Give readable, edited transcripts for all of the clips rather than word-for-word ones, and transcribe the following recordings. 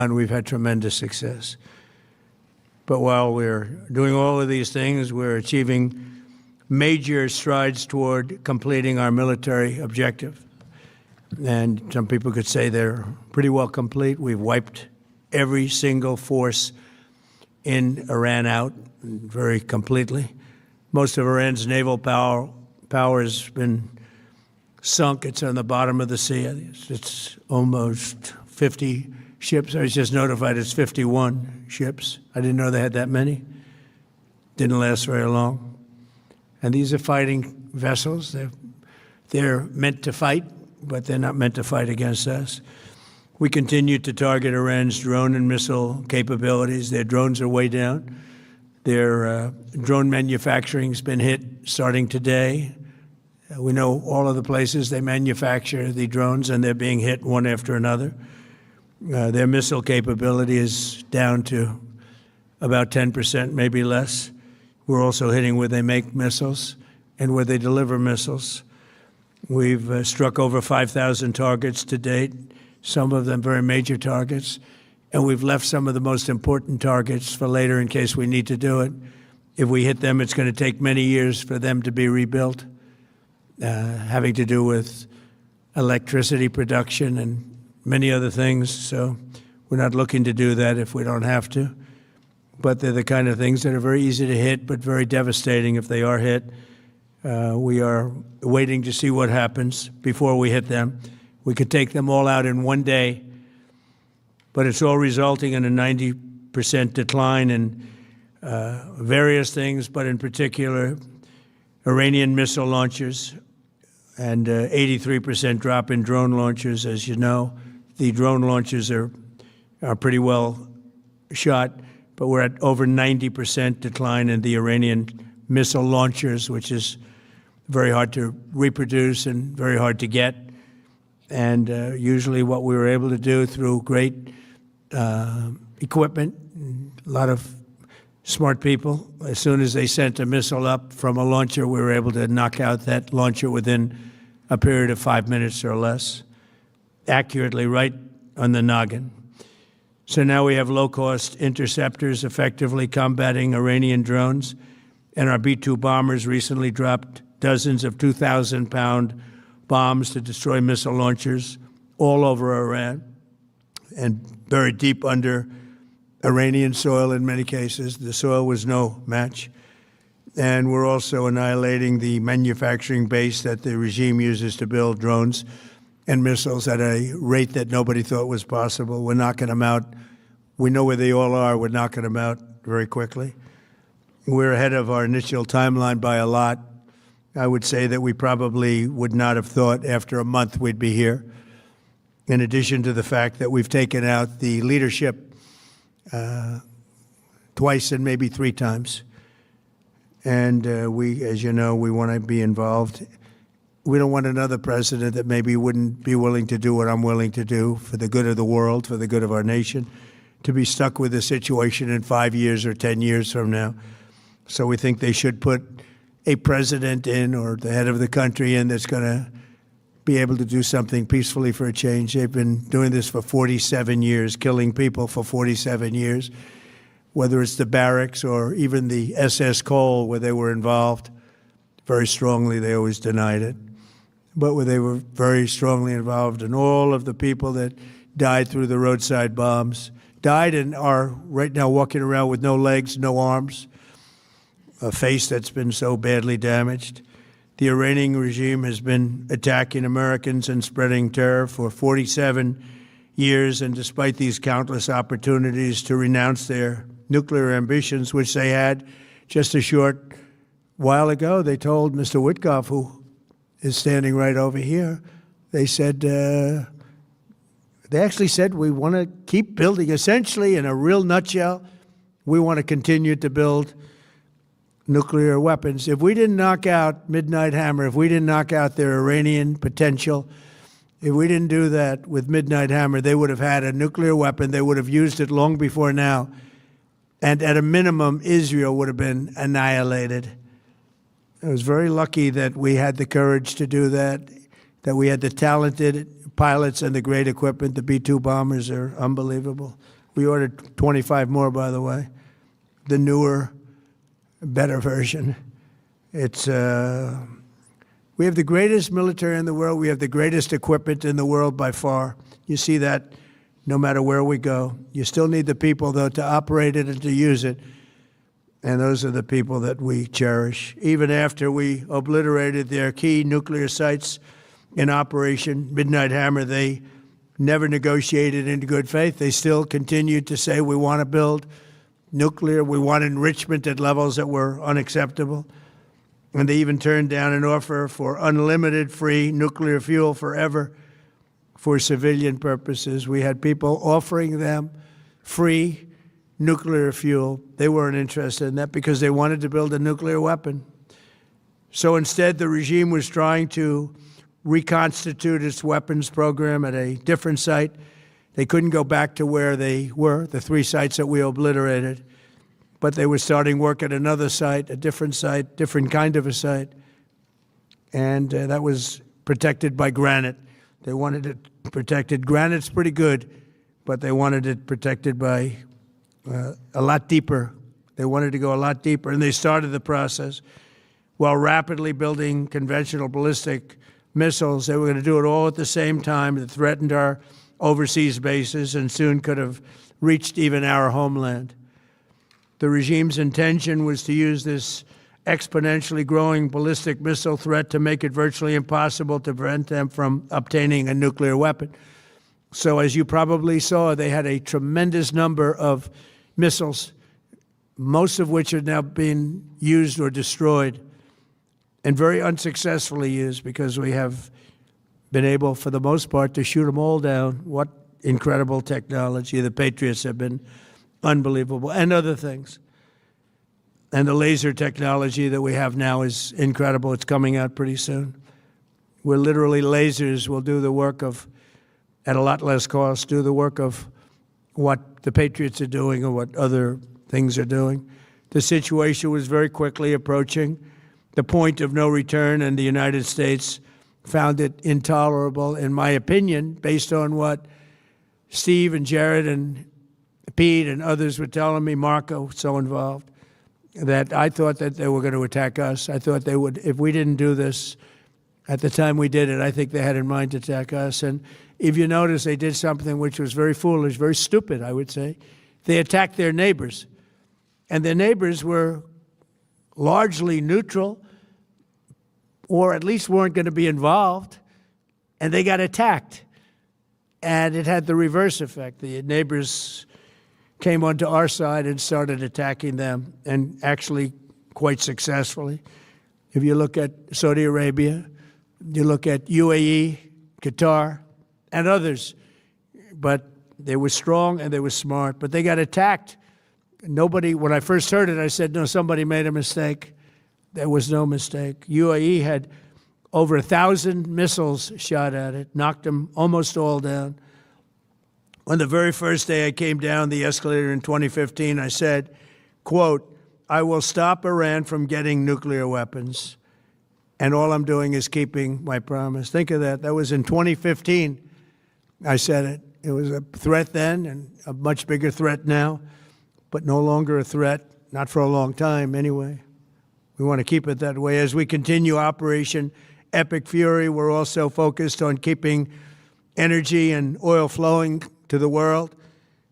and we've had tremendous success. But while we're doing all of these things, we're achieving major strides toward completing our military objective. And some people could say they're pretty well complete. We've wiped every single force in Iran out very completely. Most of Iran's naval power has been sunk. It's on the bottom of the sea. It's almost 50 ships. I was just notified it's 51 ships. I didn't know they had that many. Didn't last very long. And these are fighting vessels. They're meant to fight, but they're not meant to fight against us. We continue to target Iran's drone and missile capabilities. Their drones are way down. Their drone manufacturing has been hit starting today. We know all of the places they manufacture the drones, and they're being hit one after another. Their missile capability is down to about 10%, maybe less. We're also hitting where they make missiles and where they deliver missiles. We've struck over 5,000 targets to date, some of them very major targets, and we've left some of the most important targets for later in case we need to do it. If we hit them, it's going to take many years for them to be rebuilt, having to do with electricity production and many other things. So we're not looking to do that if we don't have to. But they're the kind of things that are very easy to hit, but very devastating if they are hit. We are waiting to see what happens before we hit them. We could take them all out in one day, but it's all resulting in a 90% decline in various things, but in particular, Iranian missile launchers and 83% drop in drone launchers. As you know, the drone launchers are pretty well shot, but we're at over 90% decline in the Iranian missile launchers, which is very hard to reproduce and very hard to get. And usually what we were able to do through great equipment, a lot of smart people, as soon as they sent a missile up from a launcher, we were able to knock out that launcher within a period of 5 minutes or less, accurately right on the noggin. So now we have low-cost interceptors effectively combating Iranian drones, and our B-2 bombers recently dropped dozens of 2,000-pound bombs to destroy missile launchers all over Iran and buried deep under Iranian soil in many cases. The soil was no match. And we're also annihilating the manufacturing base that the regime uses to build drones and missiles at a rate that nobody thought was possible. We're knocking them out. We know where they all are. We're knocking them out very quickly. We're ahead of our initial timeline by a lot. I would say that we probably would not have thought after a month we'd be here, in addition to the fact that we've taken out the leadership twice and maybe 3 times. And we, as you know, we want to be involved. We don't want another president that maybe wouldn't be willing to do what I'm willing to do for the good of the world, for the good of our nation, to be stuck with the situation in 5 years or 10 years from now. So we think they should put a president in, or the head of the country in, that's going to be able to do something peacefully for a change. They've been doing this for 47 years, killing people for 47 years, whether it's the barracks or even the SS Cole where they were involved. Very strongly, they always denied it. But where they were very strongly involved, and all of the people that died through the roadside bombs died and are right now walking around with no legs, no arms, a face that's been so badly damaged. The Iranian regime has been attacking Americans and spreading terror for 47 years, and despite these countless opportunities to renounce their nuclear ambitions, which they had just a short while ago, they told Mr. Witkoff, who is standing right over here, they said, they actually said, we want to keep building. Essentially, in a real nutshell, we want to continue to build nuclear weapons. If we didn't knock out Midnight Hammer, if we didn't knock out their Iranian potential, if we didn't do that with Midnight Hammer, they would have had a nuclear weapon. They would have used it long before now. And at a minimum, Israel would have been annihilated. I was very lucky that we had the courage to do that we had the talented pilots and the great equipment. The B-2 bombers are unbelievable. We ordered 25 more, by the way. The newer, better version. It's we have the greatest military in the world. We have the greatest equipment in the world by far. You see that no matter where we go. You still need the people, though, to operate it and to use it. And those are the people that we cherish. Even after we obliterated their key nuclear sites in Operation Midnight Hammer, they never negotiated in good faith. They still continued to say, we want to build nuclear. We want enrichment at levels that were unacceptable. And they even turned down an offer for unlimited free nuclear fuel forever for civilian purposes. We had people offering them free nuclear fuel. They weren't interested in that because they wanted to build a nuclear weapon. So instead, the regime was trying to reconstitute its weapons program at a different site. They couldn't go back to where they were, the 3 sites that we obliterated, but they were starting work at another site, a different site, different kind of a site, and that was protected by granite. They wanted it protected. Granite's pretty good, but they wanted it protected by a lot deeper. They wanted to go a lot deeper, and they started the process while rapidly building conventional ballistic missiles. They were going to do it all at the same time. It threatened our overseas bases and soon could have reached even our homeland. The regime's intention was to use this exponentially growing ballistic missile threat to make it virtually impossible to prevent them from obtaining a nuclear weapon. So as you probably saw, they had a tremendous number of missiles, most of which are now being used or destroyed, and very unsuccessfully used because we have been able, for the most part, to shoot them all down. What incredible technology. The Patriots have been unbelievable, and other things. And the laser technology that we have now is incredible. It's coming out pretty soon. Where literally lasers will do the work of, at a lot less cost, do the work of what the Patriots are doing or what other things are doing. The situation was very quickly approaching the point of no return, and the United States found it intolerable, in my opinion, based on what Steve and Jared and Pete and others were telling me, Marco, so involved, that I thought that they were going to attack us. I thought they would, if we didn't do this at the time we did it, I think they had in mind to attack us. And if you notice, they did something which was very foolish, very stupid, I would say. They attacked their neighbors. And their neighbors were largely neutral, or at least weren't going to be involved, and they got attacked. And it had the reverse effect. The neighbors came onto our side and started attacking them, and actually quite successfully. If you look at Saudi Arabia, you look at UAE, Qatar, and others, but they were strong and they were smart, but they got attacked. Nobody, when I first heard it, I said, no, somebody made a mistake. There was no mistake. UAE had over 1,000 missiles shot at it, knocked them almost all down. On the very first day I came down the escalator in 2015, I said, quote, I will stop Iran from getting nuclear weapons, and all I'm doing is keeping my promise. Think of that. That was in 2015. I said it. It was a threat then and a much bigger threat now, but no longer a threat, not for a long time anyway. We want to keep it that way. As we continue Operation Epic Fury, we're also focused on keeping energy and oil flowing to the world,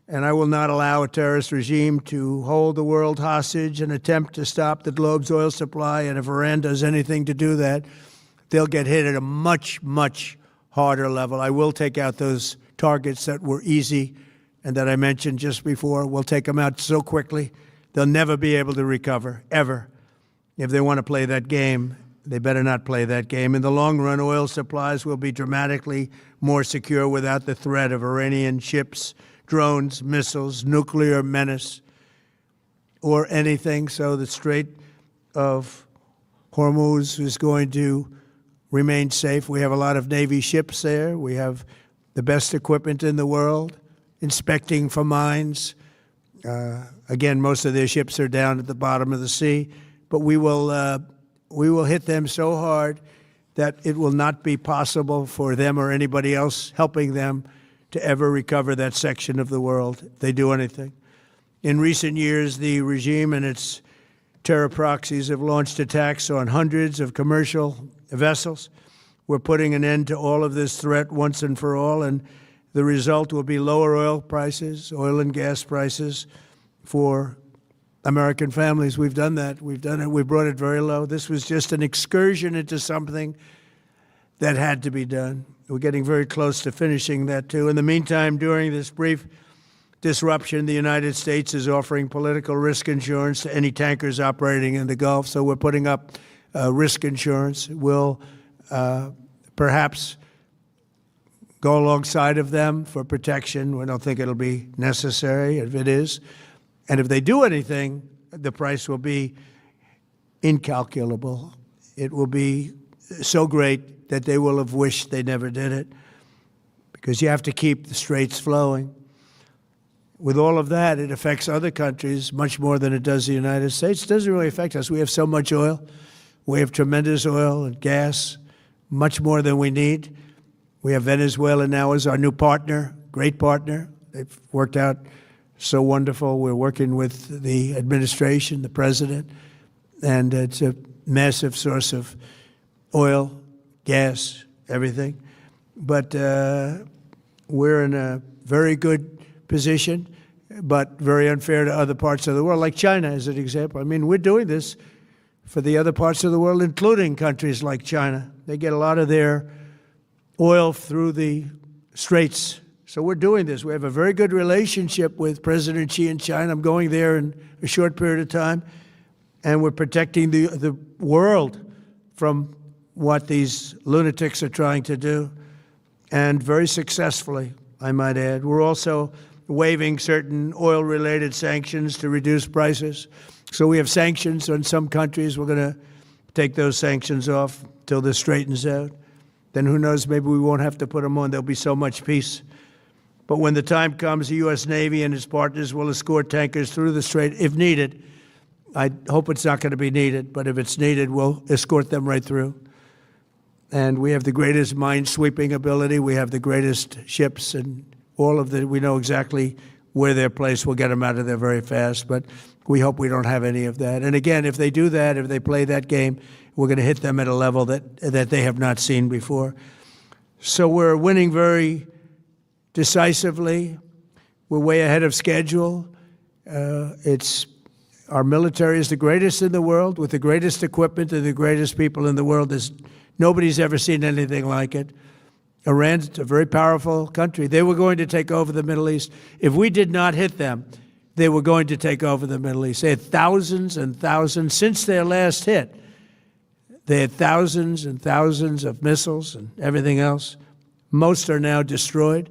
and I will not allow a terrorist regime to hold the world hostage and attempt to stop the globe's oil supply. And if Iran does anything to do that, they'll get hit at a much, much harder level. I will take out those targets that were easy and that I mentioned just before. We'll take them out so quickly, they'll never be able to recover, ever. If they want to play that game, they better not play that game. In the long run, oil supplies will be dramatically more secure without the threat of Iranian ships, drones, missiles, nuclear menace, or anything. So the Strait of Hormuz is going to remain safe. We have a lot of Navy ships there. We have the best equipment in the world, inspecting for mines. Again, most of their ships are down at the bottom of the sea, but we will hit them so hard that it will not be possible for them or anybody else helping them to ever recover that section of the world if they do anything. In recent years, the regime and its terror proxies have launched attacks on hundreds of commercial vessels. We're putting an end to all of this threat once and for all, and the result will be lower oil prices, oil and gas prices for American families. We've done that. We've done it. We brought it very low. This was just an excursion into something that had to be done. We're getting very close to finishing that, too. In the meantime, during this brief disruption, the United States is offering political risk insurance to any tankers operating in the Gulf. So we're putting up risk insurance. We'll perhaps go alongside of them for protection. We don't think it'll be necessary if it is. And if they do anything, the price will be incalculable. It will be so great that they will have wished they never did it, because you have to keep the straits flowing. With all of that, it affects other countries much more than it does the United States. It doesn't really affect us. We have so much oil. We have tremendous oil and gas, much more than we need. We have Venezuela now as our new partner, great partner. They've worked out so wonderful. We're working with the administration, the president, and it's a massive source of oil, gas, everything. But we're in a very good position, but very unfair to other parts of the world, like China as an example. I mean, we're doing this for the other parts of the world, including countries like China. They get a lot of their oil through the straits. So we're doing this. We have a very good relationship with President Xi in China. I'm going there in a short period of time, and we're protecting the world from what these lunatics are trying to do, and very successfully, I might add. We're also waiving certain oil-related sanctions to reduce prices. So we have sanctions on some countries. We're going to take those sanctions off till this straightens out. Then who knows, maybe we won't have to put them on. There'll be so much peace. But when the time comes, the U.S. Navy and its partners will escort tankers through the strait if needed. I hope it's not going to be needed, but if it's needed, we'll escort them right through. And we have the greatest mine-sweeping ability. We have the greatest ships, and all of we know exactly where they're placed. We'll get them out of there very fast, but we hope we don't have any of that. And again, if they do that, if they play that game, we're going to hit them at a level that they have not seen before. So we're winning very decisively. We're way ahead of schedule. Our military is the greatest in the world, with the greatest equipment and the greatest people in the world. Nobody's ever seen anything like it. Iran's a very powerful country. They were going to take over the Middle East. If we did not hit them, they were going to take over the Middle East. They had thousands and thousands. Since their last hit, they had thousands and thousands of missiles and everything else. Most are now destroyed.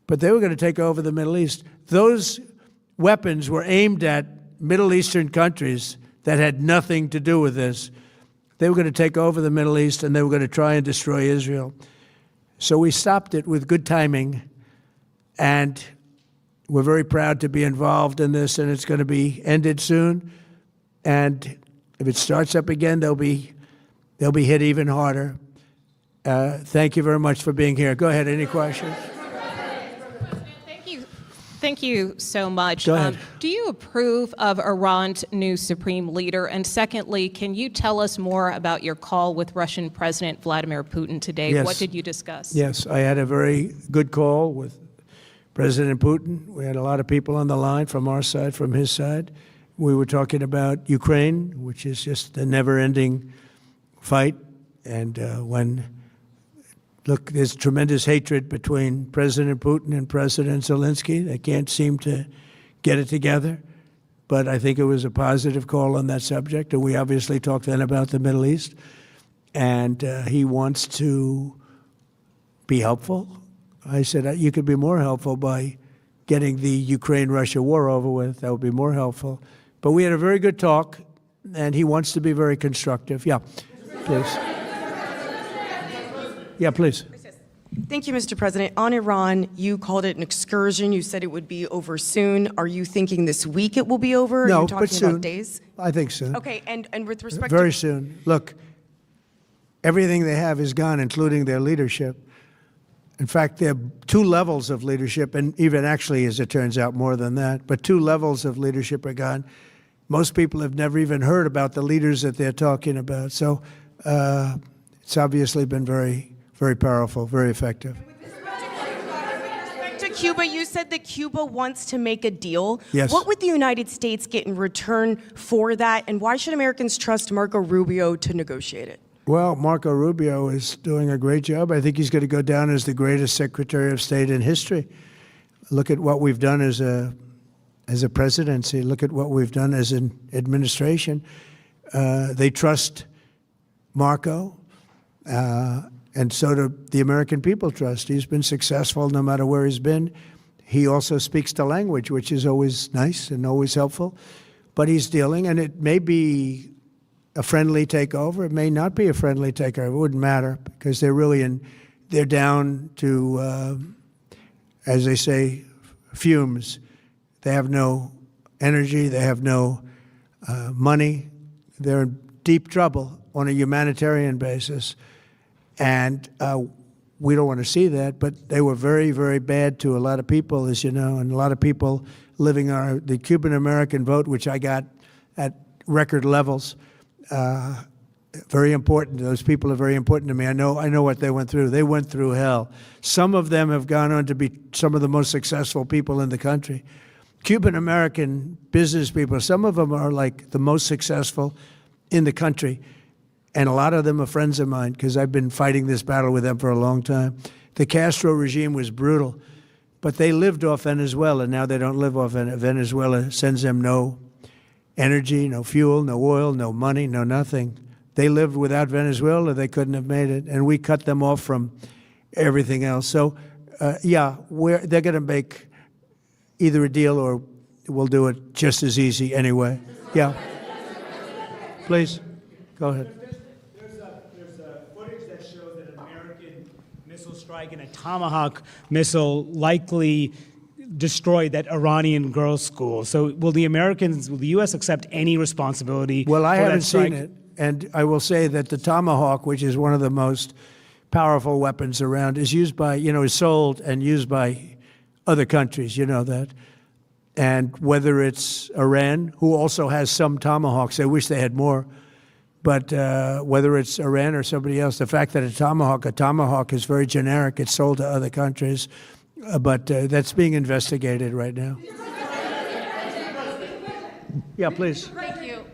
But they were going to take over the Middle East. Those weapons were aimed at Middle Eastern countries that had nothing to do with this. They were going to take over the Middle East, and they were going to try and destroy Israel. So we stopped it with good timing, and we're very proud to be involved in this, and it's going to be ended soon. And if it starts up again, they'll be hit even harder. Thank you very much for being here. Go ahead. Any questions? Thank you so much. Go ahead. Do you approve of Iran's new supreme leader? And secondly, can you tell us more about your call with Russian President Vladimir Putin today? Yes. What did you discuss? Yes, I had a very good call with President Putin. We had a lot of people on the line from our side, from his side. We were talking about Ukraine, which is just a never-ending fight. And look, there's tremendous hatred between President Putin and President Zelensky. They can't seem to get it together. But I think it was a positive call on that subject. And we obviously talked then about the Middle East. And he wants to be helpful. I said, you could be more helpful by getting the Ukraine-Russia war over with. That would be more helpful. But we had a very good talk, and he wants to be very constructive. Yeah, please. Yeah, please. Thank you, Mr. President. On Iran, you called it an excursion. You said it would be over soon. Are you thinking this week it will be over? No, Are you talking but soon. about days? I think soon. Okay, and with respect Very to... soon. Look, everything they have is gone, including their leadership. In fact, there are two levels of leadership, and even actually, as it turns out, more than that. But two levels of leadership are gone. Most people have never even heard about the leaders that they're talking about. So it's obviously been very, very powerful, very effective. With respect to Cuba, you said that Cuba wants to make a deal. Yes. What would the United States get in return for that, and why should Americans trust Marco Rubio to negotiate it? Well, Marco Rubio is doing a great job. I think he's going to go down as the greatest Secretary of State in history. Look at what we've done as a presidency. Look at what we've done as an administration. They trust Marco, and so do the American people trust. He's been successful no matter where he's been. He also speaks the language, which is always nice and always helpful. But he's dealing, and it may be a friendly takeover. It may not be a friendly takeover. It wouldn't matter, because they're down to, as they say, fumes. They have no energy. They have no money. They're in deep trouble on a humanitarian basis. And we don't want to see that, but they were very, very bad to a lot of people, as you know, and a lot of people living the Cuban-American vote, which I got at record levels. Very important. Those people are very important to me. I know what they went through. They went through hell. Some of them have gone on to be some of the most successful people in the country. Cuban-American business people, some of them are like the most successful in the country. And a lot of them are friends of mine, because I've been fighting this battle with them for a long time. The Castro regime was brutal, but they lived off Venezuela. Now they don't live off Venezuela. Sends them no energy, no fuel, no oil, no money, no nothing. They lived without Venezuela. They couldn't have made it, and we cut them off from everything else. So, yeah, they're going to make either a deal, or we'll do it just as easy anyway. Yeah. Please, go ahead. There's footage that shows that an American missile strike and a Tomahawk missile likely destroyed that Iranian girls' school. So will the U.S. accept any responsibility Well, I for that haven't strike? seen it, and I will say that the Tomahawk, which is one of the most powerful weapons around, is used by, is sold and used by other countries, you know that. And whether it's Iran, who also has some Tomahawks, I wish they had more, but whether it's Iran or somebody else, the fact that a Tomahawk is very generic. It's sold to other countries, but that's being investigated right now. Yeah, please. Thank you.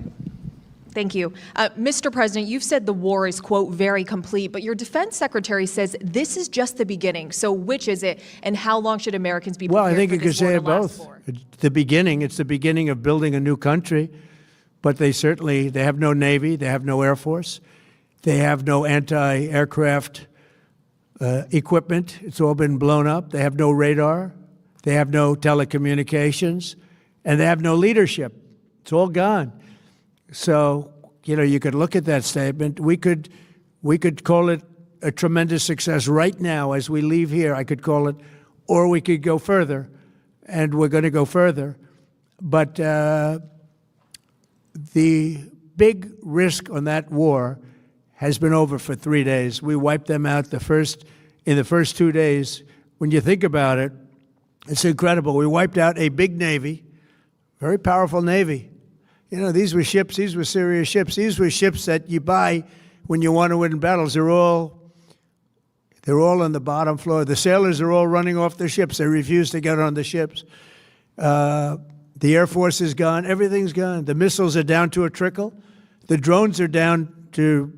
Thank you. Mr. President, you've said the war is, quote, very complete, but your defense secretary says this is just the beginning. So which is it, and how long should Americans be prepared Well, I think for you could this war say to it last both. for? It's the beginning of building a new country, but they have no Navy, they have no Air Force, they have no anti-aircraft equipment. It's all been blown up. They have no radar, they have no telecommunications, and they have no leadership. It's all gone. So, you could look at that statement. We could call it a tremendous success right now as we leave here. I could call it, or we could go further, and we're going to go further. But the big risk on that war has been over for 3 days. We wiped them out in the first 2 days. When you think about it, it's incredible. We wiped out a big Navy, very powerful Navy. These were ships. These were serious ships. These were ships that you buy when you want to win battles. They're all on the bottom floor. The sailors are all running off the ships. They refuse to get on the ships. The Air Force is gone. Everything's gone. The missiles are down to a trickle. The drones are down to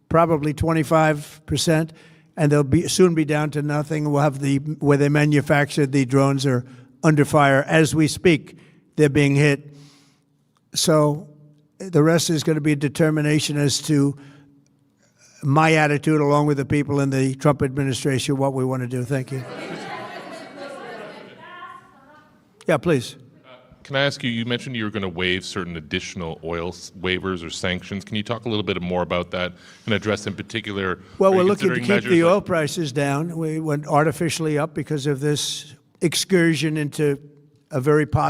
probably 25%, and they'll soon be down to nothing. We'll have where they manufactured the drones are under fire as we speak. They're being hit. So the rest is going to be a determination as to my attitude, along with the people in the Trump administration, what we want to do. Thank you. Yeah, please. Can I ask you, you mentioned you were going to waive certain additional oil waivers or sanctions. Can you talk a little bit more about that and address in particular? Well, we're looking to keep the oil prices down. We went artificially up because of this excursion into a very positive